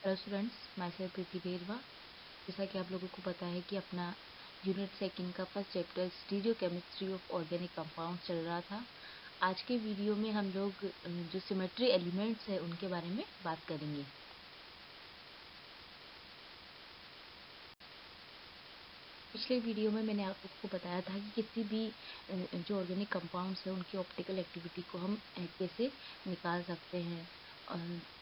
Hello students, my self प्रीति बेरवा। जैसा कि आप लोगों को पता है कि अपना यूनिट सेकंड का first chapter stereo chemistry of organic compound चल रहा था। आज के वीडियो में हम लोग जो सिमेट्री एलिमेंट्स है उनके बारे में बात करेंगे। पिछले वीडियो में मैंने आप लोगों को बताया था कि किसी भी जो ऑर्गेनिक कंपाउंड्स है उनकी ऑप्टिकल एक्टिविटी को हम कैसे निकाल सकते हैं।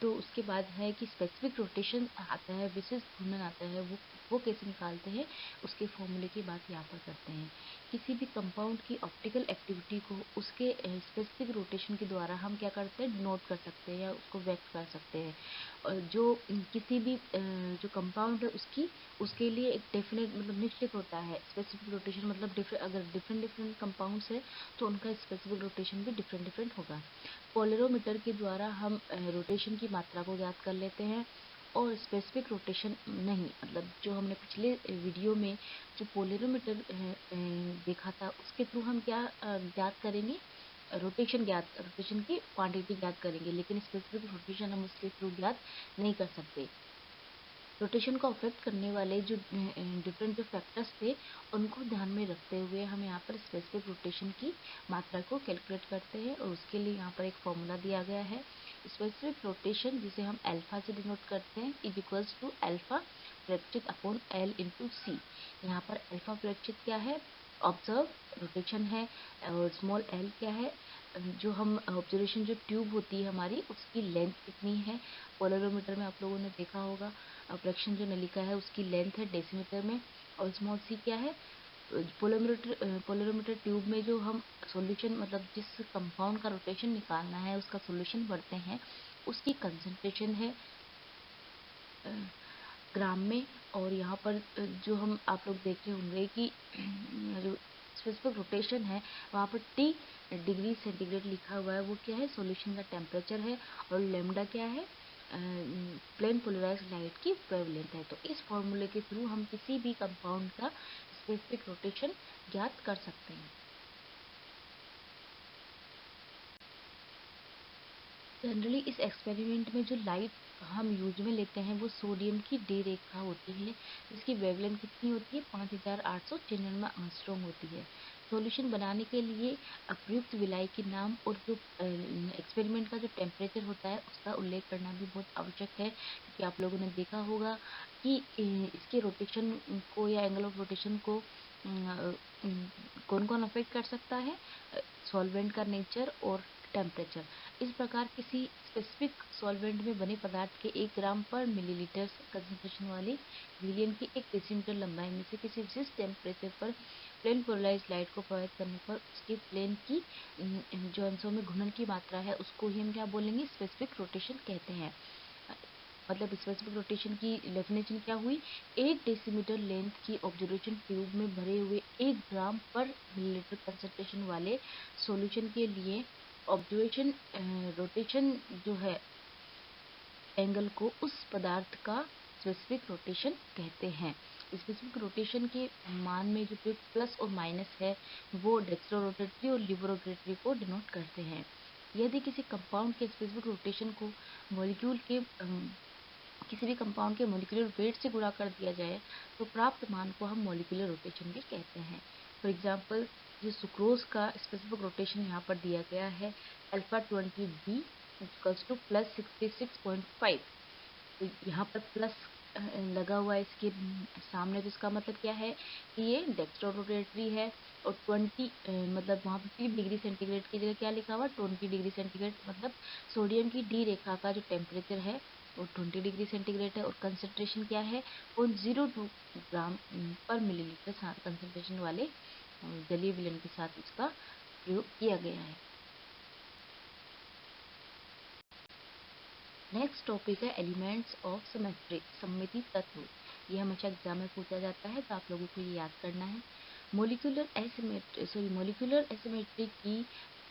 तो उसके बाद है कि स्पेसिफिक रोटेशन आता है, विशेष घूर्णन आता है, वो कैसे निकालते हैं, उसके फॉर्मूले की बात यहाँ पर करते हैं। किसी भी कंपाउंड की ऑप्टिकल एक्टिविटी को उसके स्पेसिफिक रोटेशन के द्वारा हम क्या करते हैं, नोट कर सकते हैं या उसको व्यक्त कर सकते हैं। जो किसी भी जो कंपाउंड है उसके लिए एक डेफिनेट मतलब निश्चित होता है स्पेसिफिक रोटेशन, मतलब अगर डिफरेंट कंपाउंड्स है तो उनका स्पेसिफिक रोटेशन भी डिफरेंट होगा। पोलरोमीटर के द्वारा हम रोटेशन की मात्रा को ज्ञात कर लेते हैं और स्पेसिफिक रोटेशन नहीं, मतलब जो हमने पिछले वीडियो में जो पोलरोमीटर देखा था उसके थ्रू हम क्या ज्ञात करेंगे, रोटेशन की क्वांटिटी ज्ञात करेंगे, लेकिन स्पेसिफिक रोटेशन हम उसके थ्रू ज्ञात नहीं कर सकते। रोटेशन को अफेक्ट करने वाले जो डिफरेंट जो फैक्टर्स थे उनको ध्यान में रखते हुए हम यहाँ पर स्पेसिफिक रोटेशन की मात्रा को कैलकुलेट करते हैं और उसके लिए यहाँ पर एक फॉर्मूला दिया गया है। स्पेसिफिक रोटेशन जिसे हम अल्फा से डिनोट करते हैं इज इक्वल्स टू अल्फा प्रेक्षित अपॉन एल इंटू सी। यहाँ पर अल्फा प्रेक्षित क्या है, ऑब्जर्व रोटेशन है, और स्मॉल एल क्या है, जो हम ऑब्जर्वेशन जो ट्यूब होती है हमारी उसकी लेंथ कितनी है। पोलरोमीटर में आप लोगों ने देखा होगा प्रेक्षण जो नलिका है उसकी लेंथ है डेसीमीटर में, और स्मॉल सी क्या है, पोलरोमीटर ट्यूब में जो हम सॉल्यूशन मतलब जिस कंपाउंड का रोटेशन निकालना है उसका सॉल्यूशन भरते हैं उसकी कंसंट्रेशन है ग्राम में। और यहाँ पर जो हम आप लोग देख रहे होंगे कि जो स्पेसिफिक रोटेशन है वहाँ पर T डिग्री सेंटीग्रेड लिखा हुआ है, वो क्या है, सॉल्यूशन का टेम्परेचर है, और लेमडा क्या है, प्लेन पोलराइज्ड लाइट की वेवलेंथ है। तो इस फॉर्मूले के थ्रू हम किसी भी कंपाउंड का स्पेसिफिक रोटेशन ज्ञात कर सकते हैं। जनरली इस एक्सपेरिमेंट में जो लाइट हम यूज में लेते हैं वो सोडियम की डी रेखा होती है, जिसकी वेवलेंथ कितनी होती है, 5896 एंगस्ट्रॉम होती है। सॉल्यूशन बनाने के लिए प्रयुक्त विलाई के नाम और जो एक्सपेरिमेंट का जो टेम्परेचर होता है उसका उल्लेख करना भी बहुत आवश्यक है, क्योंकि आप लोगों ने देखा होगा कि इसके रोटेशन को या एंगल ऑफ रोटेशन को कौन कौन अफेक्ट कर सकता है, सॉल्वेंट का नेचर और टेम्परेचर। इस प्रकार किसी स्पेसिफिक सॉल्वेंट में बने पदार्थ के 1 ग्राम पर मिलीलीटर कंसंट्रेशन वाली विलियन की 1 डेसीमीटर लंबाई में से किसी विशिष्ट टेम्परेचर पर प्लेन पोलराइज्ड लाइट को प्रभावित करने पर उसके प्लेन की जो अंशों में घूर्णन की मात्रा है उसको ही हम क्या बोलेंगे, स्पेसिफिक रोटेशन कहते हैं। मतलब स्पेसिफिक रोटेशन की डेफिनेशन क्या हुई, 1 डेसीमीटर लेंथ की ऑब्जर्वेशन ट्यूब में भरे हुए 1 ग्राम पर मिलीलीटर कंसंट्रेशन वाले सॉल्यूशन के लिए ऑब्जर्वेशन रोटेशन जो है एंगल को उस पदार्थ का स्पेसिफिक रोटेशन कहते हैं। स्पेसिफिक रोटेशन के मान में जो प्रयुक्त प्लस और माइनस है वो डेक्स्ट्रोरोटेटरी और लिबरोटेटरी को डिनोट करते हैं। यदि किसी कंपाउंड के स्पेसिफिक रोटेशन को मॉलिक्यूल के किसी भी कंपाउंड के मॉलिक्यूलर वेट से गुणा कर दिया जाए तो प्राप्त मान को हम मॉलिक्यूलर रोटेशन भी कहते हैं। फॉर एग्जांपल जो सुक्रोज का स्पेसिफिक रोटेशन यहाँ पर दिया गया है alpha 20B equals two plus 66.5। तो यहाँ पर प्लस लगा हुआ है इसके सामने, तो इसका मतलब क्या है कि ये डेक्स्ट्रोरोटेटरी है, और 20 मतलब वहाँ पर 3 डिग्री सेंटीग्रेड की जगह क्या लिखा हुआ, 20 डिग्री सेंटीग्रेड, मतलब सोडियम की डी रेखा का जो टेम्परेचर है वो 20 डिग्री सेंटीग्रेड है, और कंसंट्रेशन क्या है 0.02 ग्राम पर मिलीलीटर कंसंट्रेशन वाले जलीय विलयन के साथ उसका प्रयोग किया गया है। नेक्स्ट टॉपिक है एलिमेंट्स ऑफ सिमेट्री, सममिति तत्व। ये हमेशा एग्जाम में पूछा जाता है तो आप लोगों को ये याद करना है। मोलिकुलर एसिमेट्री की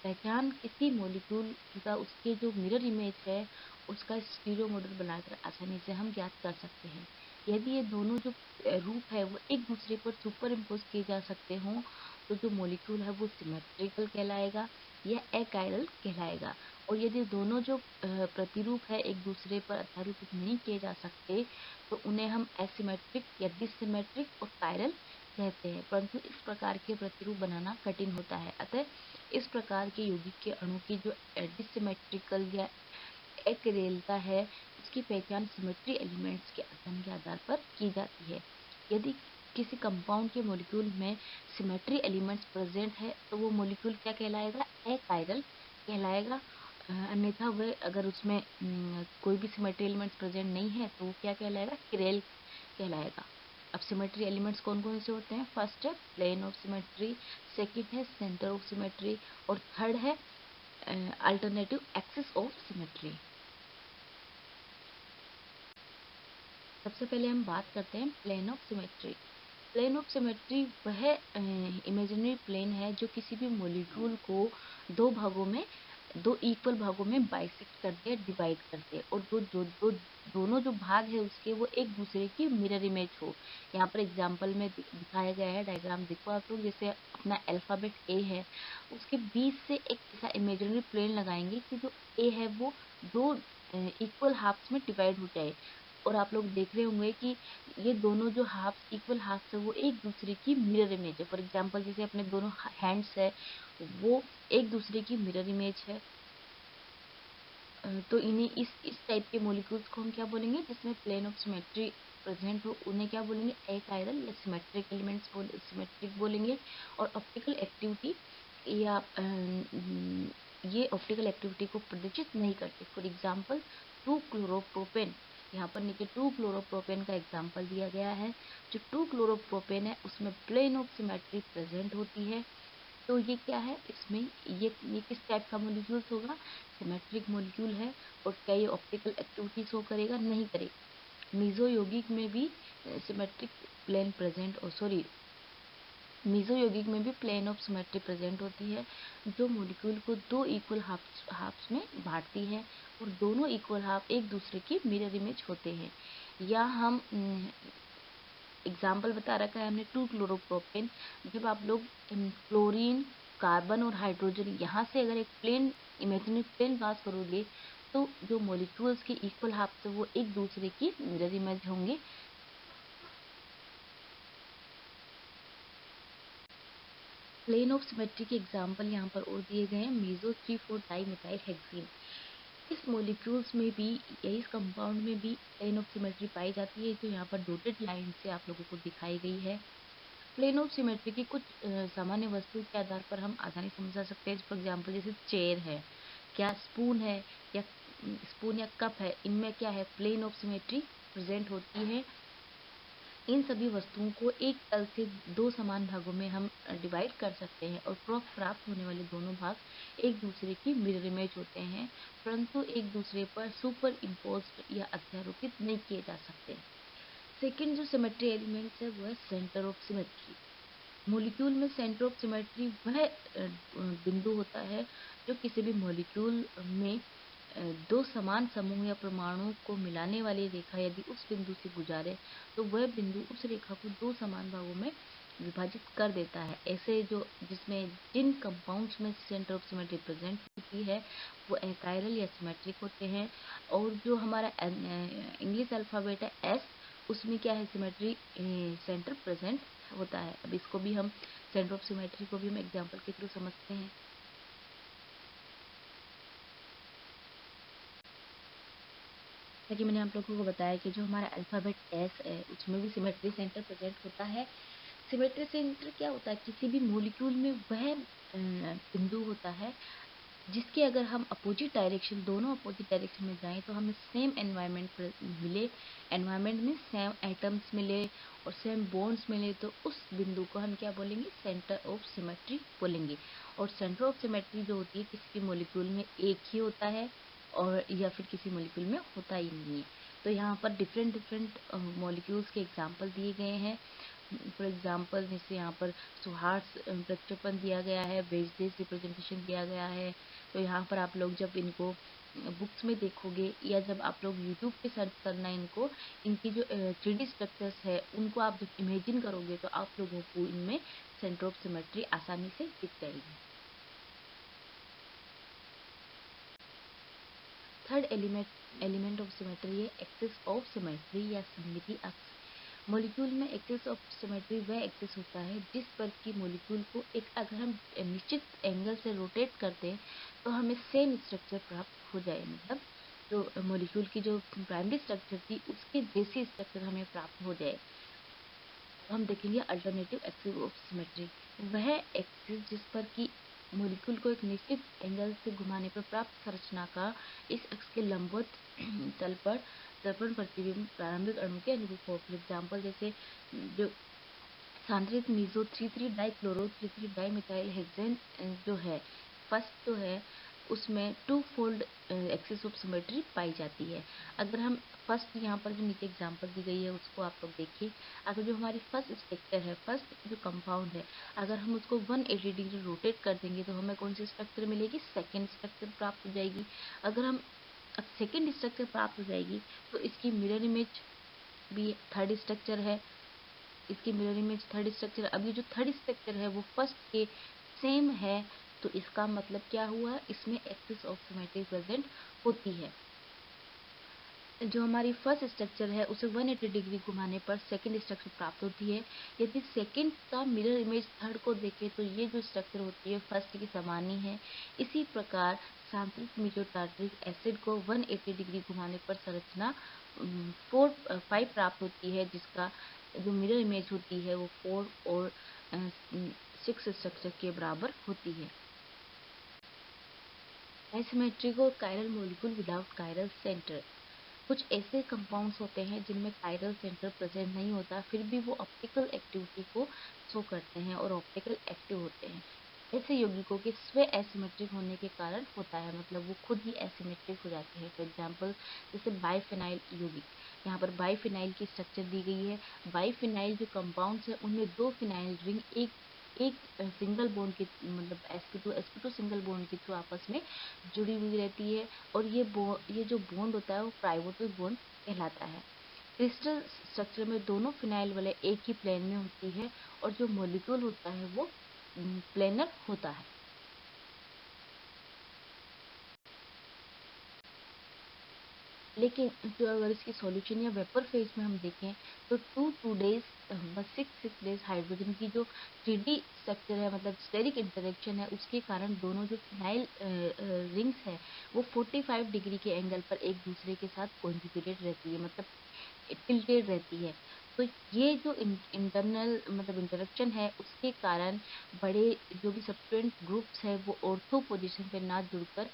पहचान किसी मॉलिक्यूल का उसके जो मिरर इमेज है उसका स्टीरियो मॉडल बनाकर आसानी से हम ज्ञात कर सकते हैं। यदि ये दोनों जो रूप है वो एक दूसरे पर सुपर इम्पोज किए जा सकते हों तो जो मॉलिक्यूल है वो सिमेट्रिकल कहलाएगा या एकाइरल कहलाएगा। और यदि दोनों जो प्रतिरूप है एक दूसरे पर अध्यारोपित नहीं किए जा सकते तो उन्हें हम एसिमेट्रिक या डिससिमेट्रिक और कायरल कहते हैं, परंतु इस प्रकार के प्रतिरूप बनाना कठिन होता है। अतः इस प्रकार के यौगिक के अणु की जो डिससिमेट्रिकल या एक्रेलता है उसकी पहचान सिमेट्री एलिमेंट्स के अध्ययन के आधार पर की जाती है। यदि किसी कंपाउंड के मॉलिक्यूल में सिमेट्री एलिमेंट्स प्रेजेंट है तो वो मॉलिक्यूल क्या कहलाएगा, एकायरल कहलाएगा। अन्यथा वह अगर उसमें कोई भी सिमेट्री एलिमेंट्स प्रेजेंट नहीं है तो वो क्या कहलाएगा, किरेल कहलाएगा। अब सिमेट्री एलिमेंट्स कौन कौन से होते हैं, फर्स्ट है प्लेन ऑफ सिमेट्री, सेकंड है सेंटर ऑफ सिमेट्री और थर्ड है अल्टरनेटिव एक्सिस ऑफ सिमेट्री। सबसे पहले हम बात करते हैं plane of symmetry. Plane of symmetry वह इमेजिनरी प्लेन है जो किसी भी मॉलिक्यूल को दो इक्वल भागों में बाइसेक्ट करते हैं, डिवाइड करते हैं और दोनों जो भाग है उसके वो एक दूसरे की मिरर इमेज हो। यहाँ पर एग्जांपल में दिखाया गया है, डायग्राम देखो आप लोग, जैसे अपना अल्फाबेट ए है उसके बीच से एक ऐसा इमेजिनरी प्लेन लगाएंगे कि जो ए है वो दो इक्वल हाफ्स में डिवाइड हो जाए। और आप लोग देख रहे होंगे कि ये दोनों जो हाफ्स इक्वल हाफ्स है वो एक दूसरे की मिरर इमेज है। फॉर एग्जांपल जैसे अपने दोनों हैंड्स है वो एक दूसरे की मिरर इमेज है। तो इन्हें इस टाइप के मॉलिक्यूल्स को हम क्या बोलेंगे, जिसमें प्लेन ऑफ सिमेट्री प्रेजेंट हो उन्हें क्या बोलेंगे, एकायरल या सिमेट्रिक एलिमेंट्स सिमेट्रिक बोलेंगे। और ऑप्टिकल एक्टिविटी या ये ऑप्टिकल एक्टिविटी को प्रदर्शित नहीं करते। फॉर एग्जांपल 2 क्लोरोप्रोपेन, यहाँ पर नीचे 2 क्लोरोप्रोपेन का एग्जांपल दिया गया है। जो 2 क्लोरोप्रोपेन है उसमें प्लेन ऑफ सिमेट्री प्रेजेंट होती है। तो ये क्या है, इसमें ये किस टाइप का मॉलिक्यूल्स होगा, सिमेट्रिक मॉलिक्यूल है। और क्या ये ऑप्टिकल एक्टिविटी शो करेगा, नहीं करेगा। मीजो यौगिक में भी symmetric plane present, sorry meso यौगिक में भी प्लेन ऑफ सिमेट्री प्रेजेंट होती है जो मॉलिक्यूल को दो इक्वल हाफ्स में बांटती है और दोनों इक्वल हाफ एक दूसरे की मिरर इमेज होते हैं। या हम एग्जाम्पल बता रखा है हमने 2 क्लोरोप्रोपेन। जब आप लोग क्लोरीन, कार्बन और हाइड्रोजन यहाँ से अगर एक प्लेन इमेजिनरी प्लेन पास करोगे तो जो मॉलिक्यूल्स के इक्वल हाफ से वो एक दूसरे की मिरर इमेज होंगे। प्लेन ऑफ सिमेट्री के एग्जाम्पल यहाँ पर और दिए गए हैं, मीजो 3,4 डाइमेथाइल हेक्सेन। इस मॉलिक्यूल्स में भी या इस कंपाउंड में भी प्लेन ऑफ सिमेट्री पाई जाती है, जो यहाँ पर डॉटेड लाइन से आप लोगों को दिखाई गई है। प्लेन ऑफ सिमेट्री की कुछ सामान्य वस्तु के आधार पर हम आसानी समझा सकते हैं। फॉर एग्जांपल जैसे चेयर है, क्या स्पून है, या स्पून या कप है, इनमें क्या है, प्लेन ऑफ सिमेट्री प्रेजेंट होती है। इन सभी वस्तुओं को एक तल से दो समान भागों में हम डिवाइड कर सकते हैं और प्राप्त होने वाले दोनों भाग एक दूसरे की मिरर इमेज होते हैं, परंतु एक दूसरे पर सुपर इम्पोज्ड या अध्यारोपित नहीं किए जा सकते। सेकेंड जो सिमेट्री एलिमेंट्स है वो है सेंटर ऑफ सिमेट्री। मॉलिक्यूल में सेंटर ऑफ सिमेट्री वह बिंदु होता है जो किसी भी मॉलिक्यूल में दो समान समूह या परमाणु को मिलाने वाली रेखा यदि उस बिंदु से गुजारे तो वह बिंदु उस रेखा को दो समान भागों में विभाजित कर देता है। ऐसे जो जिसमें जिन कंपाउंड्स में सेंटर ऑफ सिमेट्री प्रेजेंट होती है वो एकायरल या सिमेट्रिक होते हैं। और जो हमारा इंग्लिश अल्फ़ाबेट है एस, उसमें क्या है, सिमेट्री सेंटर प्रेजेंट होता है। अब इसको भी हम सेंटर ऑफ सिमेट्री को भी हम एग्जांपल के थ्रू समझते हैं। जैसा कि मैंने आप लोगों को बताया कि जो हमारा अल्फ़ाबेट एस है उसमें भी सिमेट्री सेंटर प्रेजेंट होता है। सिमेट्री सेंटर क्या होता है, किसी भी मॉलिक्यूल में वह बिंदु होता है जिसके अगर हम अपोजिट डायरेक्शन, दोनों अपोजिट डायरेक्शन में जाएं तो हमें सेम एनवायरनमेंट मिले, एनवायरनमेंट में सेम एटम्स मिले और सेम बॉन्ड्स मिले, तो उस बिंदु को हम क्या बोलेंगे, सेंटर ऑफ सिमेट्री बोलेंगे। और सेंटर ऑफ सिमेट्री जो होती है किसी भी मॉलिक्यूल में एक ही होता है और या फिर किसी मॉलिक्यूल में होता ही नहीं है। तो यहाँ पर डिफरेंट डिफरेंट मॉलिक्यूल्स के एग्जांपल दिए गए हैं। फॉर एग्जांपल जैसे यहाँ पर सुहार्स प्रक्षेपण दिया गया है, वेजलेस रिप्रेजेंटेशन दिया गया है। तो यहाँ पर आप लोग जब इनको बुक्स में देखोगे या जब आप लोग यूट्यूब पे सर्च करना इनको, इनकी जो 3D स्ट्रक्चर्स है उनको आप जब इमेजिन करोगे तो आप लोगों को इनमें सेंटर ऑफ सिमेट्री आसानी से दिख जाएगी। थर्ड एलिमेंट ऑफ सिमेट्री है एक्सिस ऑफ सिमेट्री या सममिति अक्ष। मॉलिक्यूल में एक्सिस ऑफ सिमेट्री वह एक्सिस होता है जिस पर कि मॉलिक्यूल को एक अगर हम निश्चित एंगल से रोटेट करते हैं तो हमें सेम स्ट्रक्चर प्राप्त हो जाए, मतलब जो मॉलिक्यूल की जो प्राइमरी स्ट्रक्चर थी उसके जैसी स्ट्रक्चर हमें प्राप्त हो जाए। तो हम देखेंगे अल्टरनेटिव एक्सिस ऑफ सिमेट्री, वह एक्सिस जिस पर कि मॉलिक्यूल को एक निश्चित एंगल से घुमाने पर प्राप्त संरचना का इस अक्ष के लंबवत तल पर दर्पण प्रतिबिंब प्रारंभिक अणु के अनुरूप हो। फॉर एग्जाम्पल जैसे जो सांद्रित मीजो 3,3 डाइक्लोरो 3,3 डाइमिथाइल हेक्सेन जो है फर्स्ट जो है उसमें two fold axis of symmetry पाई जाती है। अगर हम फर्स्ट यहाँ पर जो नीचे एग्जांपल दी गई है उसको आप लोग देखिए। अगर जो हमारी फर्स्ट स्ट्रक्चर है, फर्स्ट जो कंपाउंड है, अगर हम उसको 180 डिग्री रोटेट कर देंगे तो हमें कौन सी स्ट्रक्चर मिलेगी? सेकेंड स्ट्रक्चर प्राप्त हो जाएगी। अगर हम अब सेकेंड स्ट्रक्चर प्राप्त हो जाएगी तो इसकी मिरर इमेज भी थर्ड स्ट्रक्चर है, इसकी मिरर इमेज थर्ड स्ट्रक्चर। अब ये जो थर्ड स्ट्रक्चर है वो फर्स्ट के सेम है, तो इसका मतलब क्या हुआ? इसमें एक्सिस ऑफ सिमेट्री प्रेजेंट होती है। जो हमारी फर्स्ट स्ट्रक्चर है उसे 180 डिग्री घुमाने पर सेकंड स्ट्रक्चर प्राप्त होती है। यदि सेकंड का मिरर इमेज थर्ड को देखें तो ये जो स्ट्रक्चर होती है फर्स्ट की समान ही है। इसी प्रकार सांतरिक मेजो टार्टरिक एसिड को 180 डिग्री घुमाने पर संरचना 5 प्राप्त होती है, जिसका जो मिरर इमेज होती है वो 4 और 6 स्ट्रक्चर के बराबर होती है। एसिमेट्रिक और chiral molecule without chiral centre. कुछ ऐसे कंपाउंड्स होते हैं जिनमें कायरल सेंटर प्रेजेंट नहीं होता, फिर भी वो ऑप्टिकल एक्टिविटी को शो करते हैं और ऑप्टिकल एक्टिव होते हैं। ऐसे यौगिकों के स्व एसिमेट्रिक होने के कारण होता है, मतलब वो खुद ही एसिमेट्रिक हो जाते हैं। फॉर एग्जांपल जैसे बाइफिनाइल यौगिक, यहाँ पर बाइफिनाइल की स्ट्रक्चर दी गई है। बाइफिनाइल जो कंपाउंड्स है उनमें 2 फिनाइल रिंग एक एक सिंगल बॉन्ड के मतलब sp2 सिंगल बॉन्ड के थ्रू आपस में जुड़ी हुई रहती है, और ये जो बॉन्ड होता है वो पाइवोटल बॉन्ड कहलाता है। क्रिस्टल स्ट्रक्चर में दोनों फिनाइल वाले एक ही प्लेन में होती है और जो मॉलिक्यूल होता है वो प्लेनर होता है। लेकिन जो अगर इसकी सॉल्यूशन या वेपर फेज में हम देखें तो 2 डेज बस 6 डेज हाइड्रोजन की जो 3D स्ट्रक्चर है, मतलब स्टेरिक इंटरेक्शन है, उसके कारण दोनों जो फिनाइल रिंग्स है वो 45 डिग्री के एंगल पर एक दूसरे के साथ कॉन्जुगेटेड रहती है, मतलब टिल्टेड रहती है। तो ये जो इंटरनल मतलब इंटरेक्शन है उसके कारण बड़े जो भी सब्सटेंट ग्रुप्स है वो ऑर्थो पोजीशन पे ना जुड़कर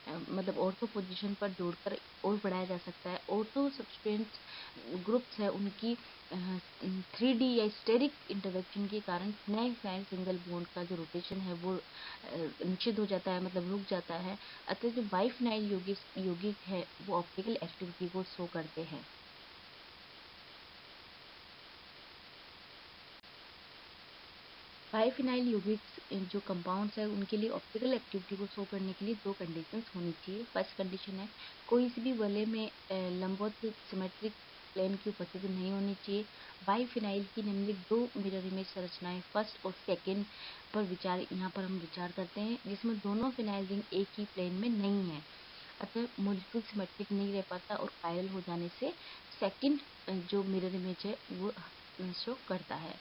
मतलब ऑर्थो पोजीशन पर जोड़कर और बढ़ाया जा सकता है। ऑर्थो सब्सटेंट ग्रुप्स है उनकी 3D या स्टेरिक इंटरेक्शन के कारण फिनाइल फिनाइल सिंगल बॉन्ड का जो रोटेशन है वो निषिद्ध हो जाता है, मतलब रुक जाता है। अतः जो बाइफिनाइल यौगिक है वो ऑप्टिकल एक्टिविटी को शो करते हैं। बाइफिनाइल यौगिक जो कंपाउंड्स है उनके लिए ऑप्टिकल एक्टिविटी को शो करने के लिए 2 कंडीशंस होनी चाहिए। फर्स्ट कंडीशन है कोई सी भी वलय में लंबवत सिमेट्रिक प्लेन की उपस्थिति नहीं होनी चाहिए। बाइफिनाइल की निम्नलिखित 2 मिरर इमेज संरचनाएं फर्स्ट और सेकेंड पर यहाँ पर हम विचार करते हैं, जिसमें दोनों फिनाइल रिंग एक ही प्लेन में नहीं है, अतः मॉलिक्यूल सिमेट्रिक नहीं रह पाता और कायरल हो जाने से सेकेंड जो मिरर इमेज है वो शो करता है।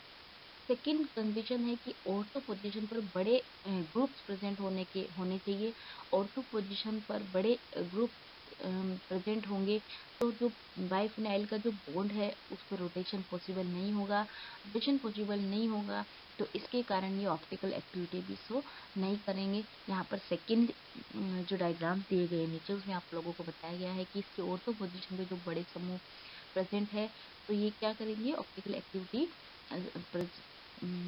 सेकेंड कंडीशन है कि ऑर्थो पोजीशन पर बड़े ग्रुप्स प्रेजेंट होने चाहिए। ऑर्थो पोजीशन पर बड़े ग्रुप प्रेजेंट होंगे तो जो बाइफिनाइल का जो बॉन्ड है उस पर रोटेशन पॉसिबल नहीं होगा। रोटेशन पॉसिबल नहीं होगा तो इसके कारण ये ऑप्टिकल एक्टिविटी भी शो नहीं करेंगे। यहाँ पर सेकेंड जो डायग्राम दिए गए नीचे उसमें आप लोगों को बताया गया है कि इसके ऑर्थो पोजीशन पे जो बड़े समूह प्रेजेंट है तो ये क्या करेंगे? ऑप्टिकल एक्टिविटी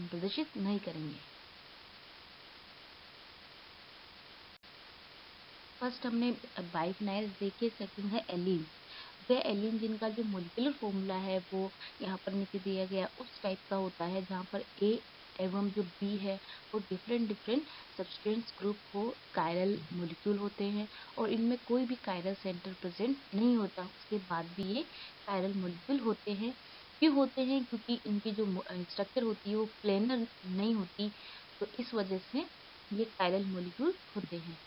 प्रदर्शित नहीं करेंगे। फर्स्ट हमने बाइफिनाइल देखे, सेकंड है एलीन। वह एलीन जिनका जो मोलिकुलर फॉर्मूला है वो यहाँ पर नीचे दिया गया उस टाइप का होता है जहाँ पर ए एवं जो बी है वो डिफरेंट डिफरेंट सब्सटेंस ग्रुप हो, कायरल मॉलिक्यूल होते हैं और इनमें कोई भी कायरल सेंटर प्रेजेंट नहीं होता, उसके बाद भी ये कायरल मॉलिक्यूल होते हैं। क्यों होते हैं? क्योंकि इनकी जो स्ट्रक्चर होती है वो प्लेनर नहीं होती, तो इस वजह से ये कायरल मॉलिक्यूल होते हैं।